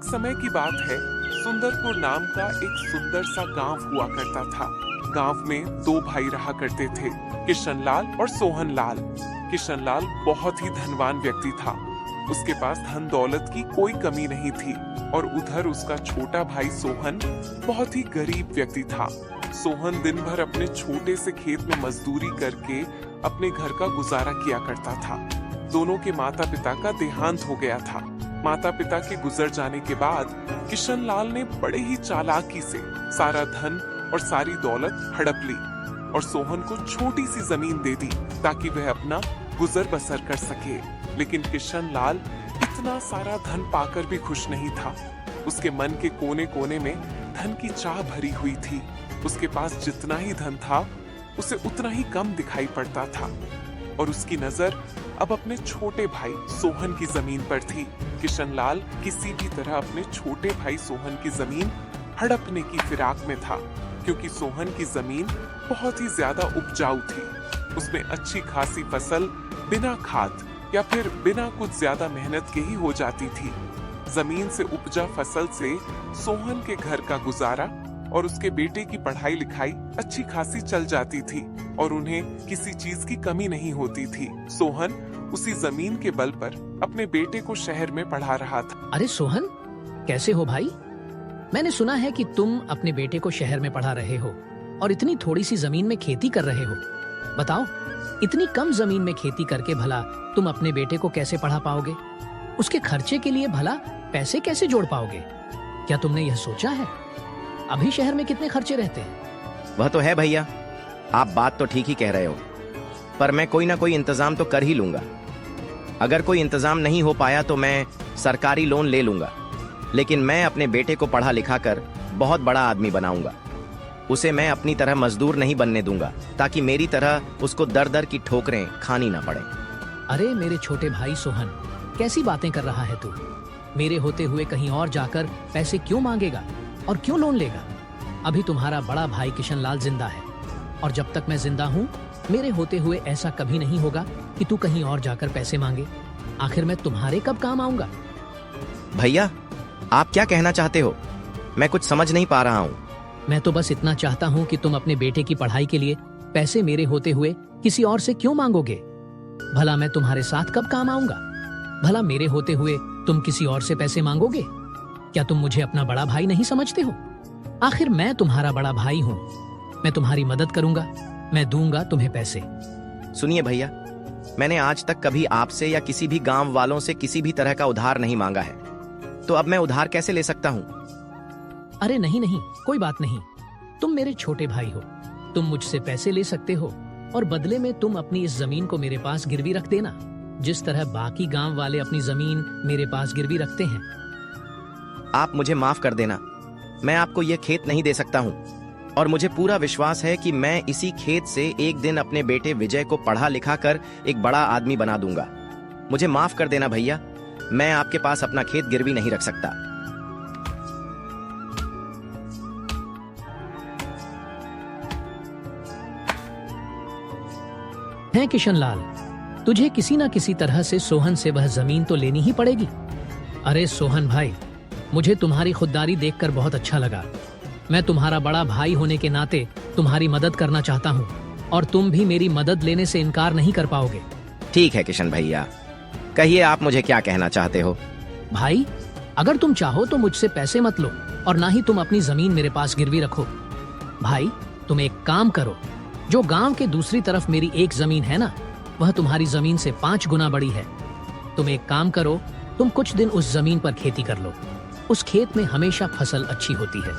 समय की बात है, सुंदरपुर नाम का एक सुंदर सा गांव हुआ करता था। गांव में दो भाई रहा करते थे, किशनलाल और सोहनलाल। किशनलाल बहुत ही धनवान व्यक्ति था। उसके पास धन दौलत की कोई कमी नहीं थी और उधर उसका छोटा भाई सोहन बहुत ही गरीब व्यक्ति था। सोहन दिन भर अपने छोटे से खेत में मजदूरी करके अपने घर का गुजारा किया करता था। दोनों के माता पिता का देहांत हो गया था। माता पिता के गुजर जाने के बाद किशनलाल ने बड़े ही चालाकी से सारा धन और सारी दौलत हड़प ली और सोहन को छोटी सी जमीन दे दी ताकि वह अपना गुजर बसर कर सके। लेकिन किशनलाल इतना सारा धन पाकर भी खुश नहीं था। उसके मन के कोने कोने में धन की चाह भरी हुई थी। उसके पास जितना ही धन था उसे उतना ही कम दिखाई पड़ता था और उसकी नजर अब अपने छोटे भाई सोहन की जमीन पर थी। किशनलाल किसी भी तरह अपने छोटे भाई सोहन की जमीन हड़पने की फिराक में था, क्योंकि सोहन की जमीन बहुत ही ज्यादा उपजाऊ थी। उसमें अच्छी खासी फसल बिना खाद या फिर बिना कुछ ज्यादा मेहनत के ही हो जाती थी। जमीन से उपजा फसल से सोहन के घर का गुजारा और उसके बेटे की पढ़ाई लिखाई अच्छी खासी चल जाती थी और उन्हें किसी चीज की कमी नहीं होती थी। सोहन उसी जमीन के बल पर अपने बेटे को शहर में पढ़ा रहा था। अरे सोहन, कैसे हो भाई? मैंने सुना है कि तुम अपने बेटे को शहर में पढ़ा रहे हो और इतनी थोड़ी सी जमीन में खेती कर रहे हो। बताओ, इतनी कम जमीन में खेती करके भला तुम अपने बेटे को कैसे पढ़ा पाओगे? उसके खर्चे के लिए भला पैसे कैसे जोड़ पाओगे? क्या तुमने यह सोचा है? अभी शहर में कितने खर्चे रहते हैं? वह तो है भैया, आप बात तो ठीक ही कह रहे हो, पर मैं कोई ना कोई इंतजाम तो कर ही लूंगा। अगर कोई इंतजाम नहीं हो पाया तो मैं सरकारी लोन ले लूंगा, लेकिन मैं अपने बेटे को पढ़ा लिखा कर बहुत बड़ा आदमी बनाऊंगा। उसे मैं अपनी तरह मजदूर नहीं बनने दूंगा, ताकि मेरी तरह उसको दर दर की ठोकरें खानी ना पड़े। अरे मेरे छोटे भाई सोहन, कैसी बातें कर रहा है तू? मेरे होते हुए कहीं और जाकर पैसे क्यों मांगेगा और क्यों लोन लेगा? अभी तुम्हारा बड़ा भाई किशनलाल जिंदा है और जब तक मैं जिंदा हूँ मेरे होते हुए ऐसा कभी नहीं होगा कि तू कहीं और जाकर पैसे मांगे। आखिर मैं तुम्हारे कब काम आऊंगा? भैया, आप क्या कहना चाहते हो? मैं कुछ समझ नहीं पा रहा हूँ। मैं तो बस इतना चाहता हूँ कि तुम अपने बेटे की पढ़ाई के लिए पैसे मेरे होते हुए किसी और से क्यों मांगोगे? भला मैं तुम्हारे साथ कब काम आऊंगा? भला मेरे होते हुए तुम किसी और से पैसे मांगोगे? क्या तुम मुझे अपना बड़ा भाई नहीं समझते हो? आखिर मैं तुम्हारा बड़ा भाई हूँ। मैं तुम्हारी मदद करूंगा, मैं दूंगा तुम्हें पैसे। सुनिए भैया, मैंने आज तक कभी आपसे या किसी भी गांव वालों से किसी भी तरह का उधार नहीं मांगा है, तो अब मैं उधार कैसे ले सकता हूँ? अरे नहीं नहीं, कोई बात नहीं। तुम मेरे छोटे भाई हो, तुम मुझसे पैसे ले सकते हो और बदले में तुम अपनी इस जमीन को मेरे पास गिरवी रख देना, जिस तरह बाकी गांव वाले अपनी जमीन मेरे पास गिरवी रखते हैं। आप मुझे माफ कर देना, मैं आपको यह खेत नहीं दे सकता हूँ और मुझे पूरा विश्वास है कि मैं इसी खेत से एक दिन अपने बेटे विजय को पढ़ा लिखा कर एक बड़ा आदमी बना दूंगा। मुझे माफ कर देना भैया, मैं आपके पास अपना खेत गिरवी नहीं रख सकता। हैं किशनलाल, तुझे किसी ना किसी तरह से सोहन से वह जमीन तो लेनी ही पड़ेगी। अरे सोहन भाई, मुझे तुम्हारी खुददारी देखकर बहुत अच्छा लगा। मैं तुम्हारा बड़ा भाई होने के नाते तुम्हारी मदद करना चाहता हूँ और तुम भी मेरी मदद लेने से इनकार नहीं कर पाओगे। ठीक है किशन भैया, कहिए आप मुझे क्या कहना चाहते हो? भाई, अगर तुम चाहो तो मुझसे पैसे मत लो और ना ही तुम अपनी जमीन मेरे पास गिरवी रखो। भाई, तुम एक काम करो, जो गांव के दूसरी तरफ मेरी एक जमीन है ना, वह तुम्हारी जमीन से 5 गुना बड़ी है। तुम एक काम करो, तुम कुछ दिन उस जमीन पर खेती कर लो। उस खेत में हमेशा फसल अच्छी होती है,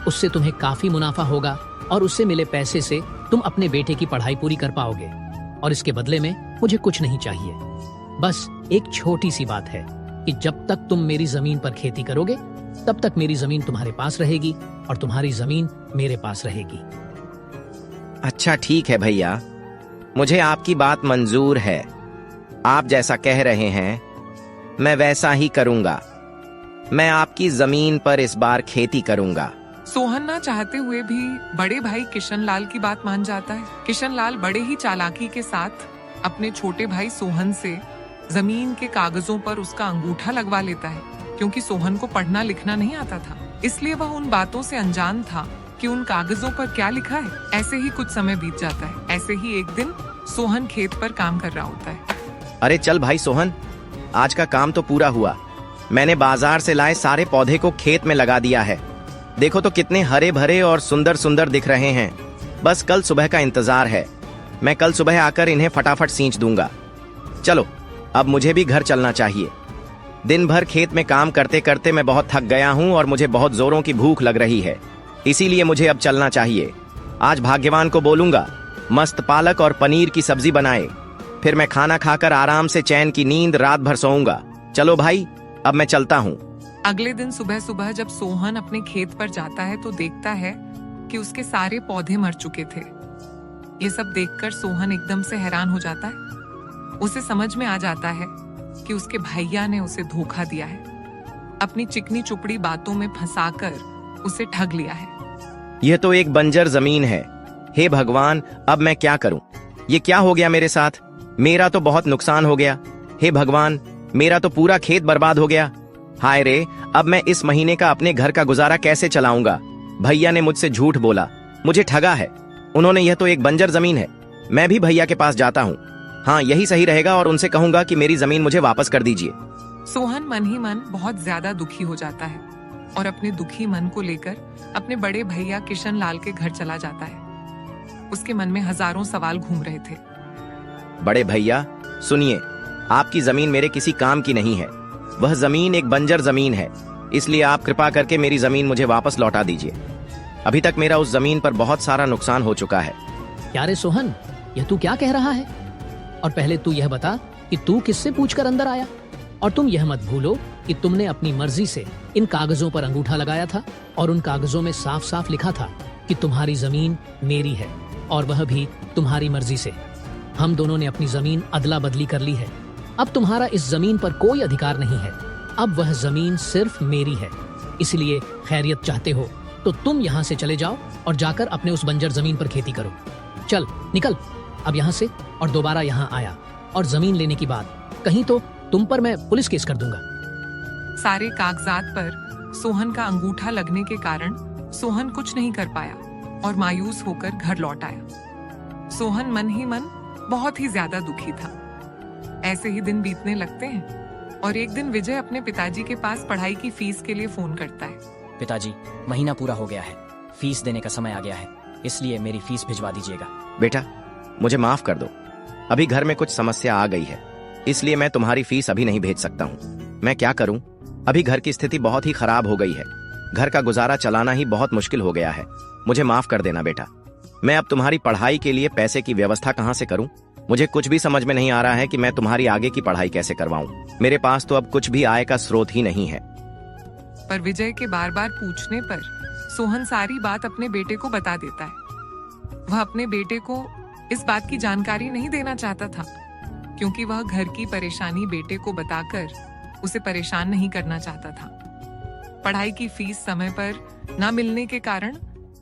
उससे तुम्हें काफी मुनाफा होगा और उससे मिले पैसे से तुम अपने बेटे की पढ़ाई पूरी कर पाओगे और इसके बदले में मुझे कुछ नहीं चाहिए। बस एक छोटी सी बात है कि जब तक तुम मेरी जमीन पर खेती करोगे तब तक मेरी जमीन तुम्हारे पास रहेगी और तुम्हारी जमीन मेरे पास रहेगी। अच्छा ठीक है भैया, मुझे आपकी बात मंजूर है। आप जैसा कह रहे हैं मैं वैसा ही करूंगा। मैं आपकी जमीन पर इस बार खेती करूंगा। सोहन ना चाहते हुए भी बड़े भाई किशनलाल की बात मान जाता है। किशनलाल बड़े ही चालाकी के साथ अपने छोटे भाई सोहन से जमीन के कागजों पर उसका अंगूठा लगवा लेता है क्योंकि सोहन को पढ़ना लिखना नहीं आता था, इसलिए वह उन बातों से अनजान था कि उन कागजों पर क्या लिखा है। ऐसे ही कुछ समय बीत जाता है। ऐसे ही एक दिन सोहन खेत पर काम कर रहा होता है। अरे चल भाई सोहन, आज का काम तो पूरा हुआ। मैंने बाजार से लाए सारे पौधे को खेत में लगा दिया है। देखो तो कितने हरे भरे और सुंदर सुंदर दिख रहे हैं। बस कल सुबह का इंतजार है। मैं कल सुबह आकर इन्हें फटाफट सींच दूंगा। चलो अब मुझे भी घर चलना चाहिए। दिन भर खेत में काम करते करते मैं बहुत थक गया हूँ और मुझे बहुत जोरों की भूख लग रही है, इसीलिए मुझे अब चलना चाहिए। आज भाग्यवान को बोलूंगा मस्त पालक और पनीर की सब्जी बनाए, फिर मैं खाना खाकर आराम से चैन की नींद रात भर सोऊंगा। चलो भाई अब मैं चलता हूँ। अगले दिन सुबह सुबह जब सोहन अपने खेत पर जाता है तो देखता है कि उसके सारे पौधे मर चुके थे। ये सब देखकर सोहन एकदम से हैरान हो जाता है। उसे समझ में आ जाता है कि उसके भैया ने उसे धोखा दिया है, अपनी चिकनी चुपड़ी बातों में फंसाकर उसे ठग लिया है। यह तो एक बंजर जमीन है। हे भगवान, अब मैं क्या करूं? ये क्या हो गया मेरे साथ? मेरा तो बहुत नुकसान हो गया। हे भगवान, मेरा तो पूरा खेत बर्बाद हो गया। हाय रे, अब मैं इस महीने का अपने घर का गुजारा कैसे चलाऊंगा? भैया ने मुझसे झूठ बोला, मुझे ठगा है उन्होंने। यह तो एक बंजर जमीन है। मैं भी भैया के पास जाता हूँ। हाँ, यही सही रहेगा और उनसे कहूंगा कि मेरी जमीन मुझे वापस कर दीजिए। सोहन मन ही मन बहुत ज्यादा दुखी हो जाता है और अपने दुखी मन को लेकर अपने बड़े भैया किशन लाल के घर चला जाता है। उसके मन में हजारों सवाल घूम रहे थे। बड़े भैया सुनिए, आपकी जमीन मेरे किसी काम की नहीं है। वह जमीन एक बंजर जमीन है, इसलिए आप कृपा करके मेरी जमीन मुझे वापस लौटा दीजिए। अभी तक मेरा उस जमीन पर बहुत सारा नुकसान हो चुका है। क्या रे सोहन, यह तू क्या कह रहा है? और पहले तू यह बता कि तू किससे पूछकर अंदर आया? और तुम यह मत भूलो कि तुमने अपनी मर्जी से इन कागजों पर अंगूठा लगाया था और उन कागजों में साफ साफ लिखा था कि तुम्हारी जमीन मेरी है और वह भी तुम्हारी मर्जी से। हम दोनों ने अपनी जमीन अदला बदली कर ली है। अब तुम्हारा इस जमीन पर कोई अधिकार नहीं है। अब वह जमीन सिर्फ मेरी है। इसलिए खैरियत चाहते हो तो तुम यहाँ से चले जाओ और जाकर अपने उस बंजर जमीन पर खेती करो। चल निकल अब यहाँ से। और दोबारा यहाँ आया और जमीन लेने की बात कहीं तो तुम पर मैं पुलिस केस कर दूंगा। सारे कागजात पर सोहन का अंगूठा लगने के कारण सोहन कुछ नहीं कर पाया और मायूस होकर घर लौट आया। सोहन मन ही मन बहुत ही ज्यादा दुखी था। ऐसे ही दिन बीतने लगते हैं और एक दिन विजय अपने पिताजी के पास पढ़ाई की फीस के लिए फोन करता है। पिताजी, महीना पूरा हो गया है, फीस देने का समय आ गया है, इसलिए मेरी फीस भिजवा दीजिएगा। बेटा मुझे माफ कर दो, अभी घर में कुछ समस्या आ गई है, इसलिए मैं तुम्हारी फीस अभी नहीं भेज सकता हूँ। मैं क्या करूँ, अभी घर की स्थिति बहुत ही खराब हो गई है। घर का गुजारा चलाना ही बहुत मुश्किल हो गया है। मुझे माफ कर देना बेटा। मैं अब तुम्हारी पढ़ाई के लिए पैसे की व्यवस्था कहाँ से करूँ? मुझे कुछ भी समझ में नहीं आ रहा है कि मैं तुम्हारी आगे की पढ़ाई कैसे करवाऊँ। मेरे पास तो अब कुछ भी आय का स्रोत ही नहीं है। पर विजय के बार बार पूछने पर सोहन सारी बात अपने बेटे को बता देता है। वह अपने बेटे को इस बात की जानकारी नहीं देना चाहता था, क्योंकि वह घर की परेशानी बेटे को बताकर उसे परेशान नहीं करना चाहता था। पढ़ाई की फीस समय पर न मिलने के कारण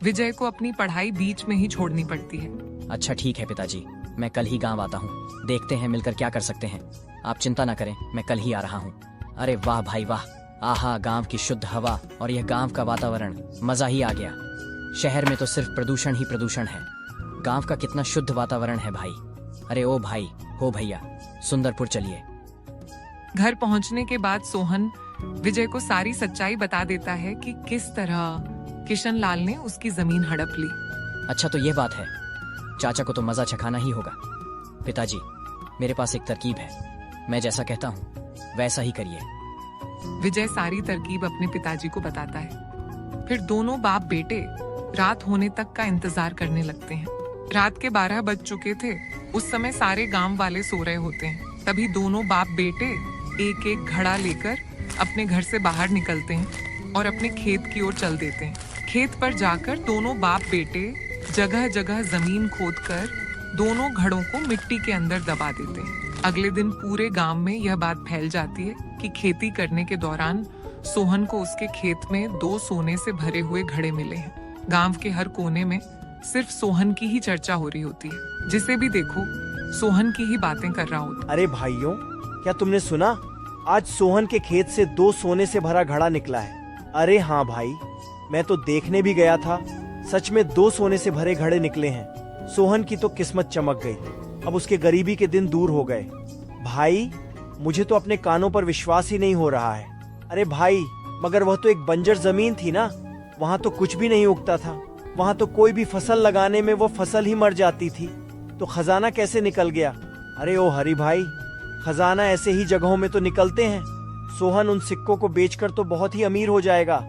विजय को अपनी पढ़ाई बीच में ही छोड़नी पड़ती है। अच्छा ठीक है पिताजी, मैं कल ही गांव आता हूँ, देखते हैं मिलकर क्या कर सकते हैं। आप चिंता न करें, मैं कल ही आ रहा हूँ। अरे वाह भाई वाह, आहा, गांव की शुद्ध हवा और यह गांव का वातावरण, मजा ही आ गया। शहर में तो सिर्फ प्रदूषण ही प्रदूषण है, गांव का कितना शुद्ध वातावरण है भाई। अरे ओ भाई, हो भैया, सुंदरपुर चलिए। घर पहुंचने के बाद सोहन विजय को सारी सच्चाई बता देता है कि किस तरह किशन लाल ने उसकी जमीन हड़प ली। अच्छा तो ये बात है, चाचा को तो मजा चखाना ही होगा। पिताजी, मेरे पास एक तरकीब है, मैं जैसा कहता हूँ वैसा ही करिए। विजय सारी तरकीब अपने पिताजी को बताता है। फिर दोनों बाप बेटे रात होने तक का इंतजार करने लगते हैं। रात के 12 बज चुके थे। उस समय सारे गांव वाले सो रहे होते हैं। तभी दोनों बाप बेटे एक एक घड़ा लेकर अपने घर से बाहर निकलते हैं और अपने खेत की ओर चल देते हैं। खेत पर जाकर दोनों बाप बेटे जगह जगह जमीन खोदकर दोनों घड़ों को मिट्टी के अंदर दबा देते हैं। अगले दिन पूरे गांव में यह बात फैल जाती है कि खेती करने के दौरान सोहन को उसके खेत में 2 सोने से भरे हुए घड़े मिले हैं। गांव के हर कोने में सिर्फ सोहन की ही चर्चा हो रही होती है। जिसे भी देखो सोहन की ही बातें कर रहा होता। अरे भाइयों, क्या तुमने सुना? आज सोहन के खेत से 2 सोने से भरा घड़ा निकला है। अरे हाँ भाई, मैं तो देखने भी गया था, सच में 2 सोने से भरे घड़े निकले हैं। सोहन की तो किस्मत चमक गई, अब उसके गरीबी के दिन दूर हो गए। भाई, मुझे तो अपने कानों पर विश्वास ही नहीं हो रहा है। अरे भाई, मगर वह तो एक बंजर जमीन थी ना, वहाँ तो कुछ भी नहीं उगता था, वहाँ तो कोई भी फसल लगाने में वो फसल ही मर जाती थी, तो खजाना कैसे निकल गया? अरे ओ हरी भाई, खजाना ऐसे ही जगहों में तो निकलते हैं। सोहन उन सिक्कों को बेचकर तो बहुत ही अमीर हो जाएगा।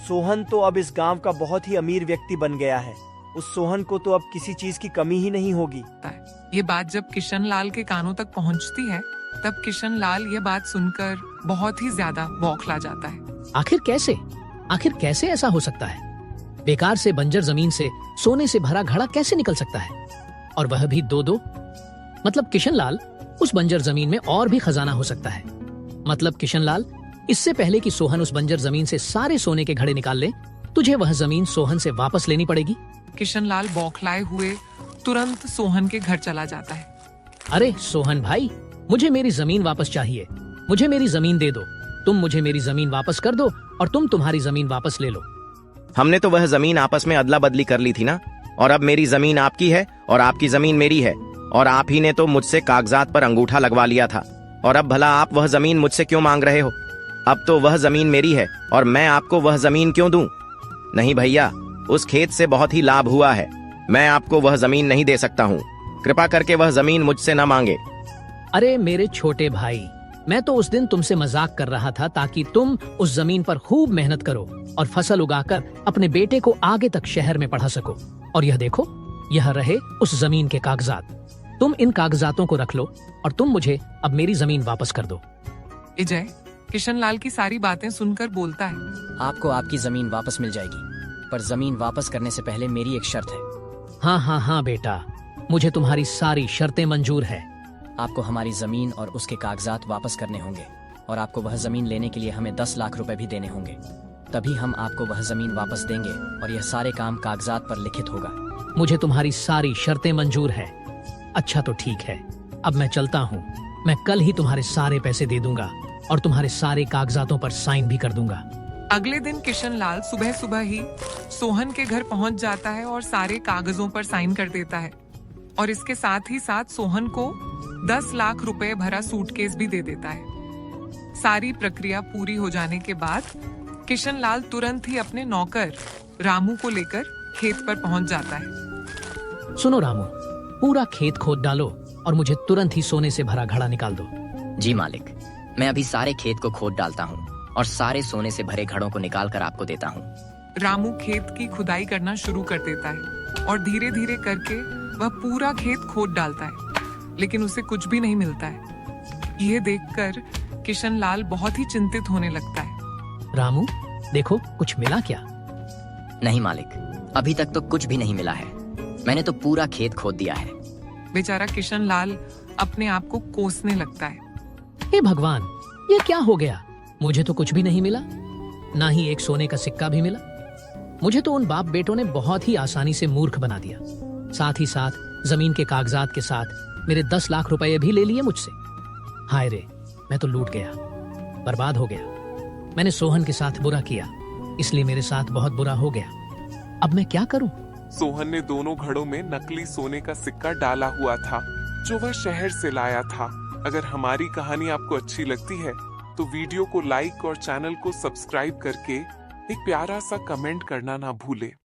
सोहन तो अब इस गांव का बहुत ही अमीर व्यक्ति बन गया है। उस सोहन को तो अब किसी चीज की कमी ही नहीं होगी। ये बात जब किशन लाल के कानों तक पहुंचती है, तब किशन लाल ये बात सुनकर बहुत ही ज्यादा बौखला जाता है। आखिर कैसे ऐसा हो सकता है? बेकार से बंजर जमीन से सोने से भरा घड़ा कैसे निकल सकता है? और वह भी 2-2? मतलब किशन लाल, उस बंजर जमीन में और भी खजाना हो सकता है। मतलब किशन लाल, इससे पहले कि सोहन उस बंजर जमीन से सारे सोने के घड़े निकाल ले, तुझे वह जमीन सोहन से वापस लेनी पड़ेगी। किशन लाल बौखलाए हुए तुरंत सोहन के घर चला जाता है। अरे सोहन भाई, मुझे मेरी जमीन वापस चाहिए। मुझे मेरी जमीन दे दो। तुम मुझे मेरी जमीन वापस कर दो और तुम तुम्हारी जमीन वापस ले लो। हमने तो वह जमीन आपस में अदला बदली कर ली थी ना, और अब मेरी जमीन आपकी है और आपकी जमीन मेरी है, और आप ही ने तो मुझसे कागजात पर अंगूठा लगवा लिया था, और अब भला आप वह जमीन मुझसे क्यों मांग रहे हो? अब तो वह जमीन मेरी है और मैं आपको वह जमीन क्यों दूं? नहीं भैया, उस खेत से बहुत ही लाभ हुआ है, मैं आपको वह जमीन नहीं दे सकता हूँ। कृपा करके वह जमीन मुझसे न मांगे। अरे मेरे छोटे भाई, मैं तो उस दिन तुमसे मजाक कर रहा था ताकि तुम उस जमीन पर खूब मेहनत करो और फसल उगाकर अपने बेटे को आगे तक शहर में पढ़ा सको। और यह देखो, यह रहे उस जमीन के कागजात। तुम इन कागजातों को रख लो और तुम मुझे अब मेरी जमीन वापस कर दो। विजय किशन लाल की सारी बातें सुनकर बोलता है, आपको आपकी जमीन वापस मिल जाएगी, पर जमीन वापस करने से पहले मेरी एक शर्त है। हाँ बेटा, मुझे तुम्हारी सारी शर्तें मंजूर है। आपको हमारी जमीन और उसके कागजात वापस करने होंगे, और आपको वह जमीन लेने के लिए हमें 10 लाख रुपए भी देने होंगे। तभी हम आपको वह जमीन वापस देंगे और यह सारे काम कागजात पर लिखित होगा। मुझे तुम्हारी सारी शर्तें मंजूर है। अच्छा तो ठीक है, अब मैं चलता हूँ। मैं कल ही तुम्हारे सारे पैसे दे दूंगा और तुम्हारे सारे कागजातों पर साइन भी कर दूंगा। अगले दिन किशन लाल सुबह सुबह ही सोहन के घर पहुंच जाता है और सारे कागजों पर साइन कर देता है, और इसके साथ ही साथ सोहन को 10 लाख रुपए भरा सूटकेस भी दे देता है। सारी प्रक्रिया पूरी हो जाने के बाद किशन लाल तुरंत ही अपने नौकर रामू को लेकर खेत पर पहुंच जाता है। सुनो रामू, पूरा खेत खोद डालो और मुझे तुरंत ही सोने से भरा घड़ा निकाल दो। जी मालिक, मैं अभी सारे खेत को खोद डालता हूँ और सारे सोने से भरे घड़ों को निकाल कर आपको देता हूँ। रामू खेत की खुदाई करना शुरू कर देता है और धीरे धीरे करके वह पूरा खेत खोद डालता है, लेकिन उसे कुछ भी नहीं मिलता है। यह देखकर किशन लाल बहुत ही चिंतित होने लगता है। रामू, देखो कुछ मिला क्या? नहीं मालिक, अभी तक तो कुछ भी नहीं मिला है। मैंने तो पूरा खेत खोद दिया है। बेचारा किशन लाल अपने आप को कोसने लगता है। हे भगवान, ये क्या हो गया? मुझे तो कुछ भी नहीं मिला, ना ही एक सोने का सिक्का भी मिला। मुझे तो उन बाप बेटों ने बहुत ही आसानी से मूर्ख बना दिया। साथ ही साथ जमीन के कागजात के साथ मेरे 10 लाख रुपए भी ले लिए मुझसे। हाय रे, मैं तो लूट गया, बर्बाद हो गया। मैंने सोहन के साथ बुरा किया, इसलिए मेरे साथ बहुत बुरा हो गया। अब मैं क्या करूं? सोहन ने दोनों घड़ों में नकली सोने का सिक्का डाला हुआ था, जो वह शहर से लाया था। अगर हमारी कहानी आपको अच्छी लगती है तो वीडियो को लाइक और चैनल को सब्सक्राइब करके एक प्यारा सा कमेंट करना ना भूले।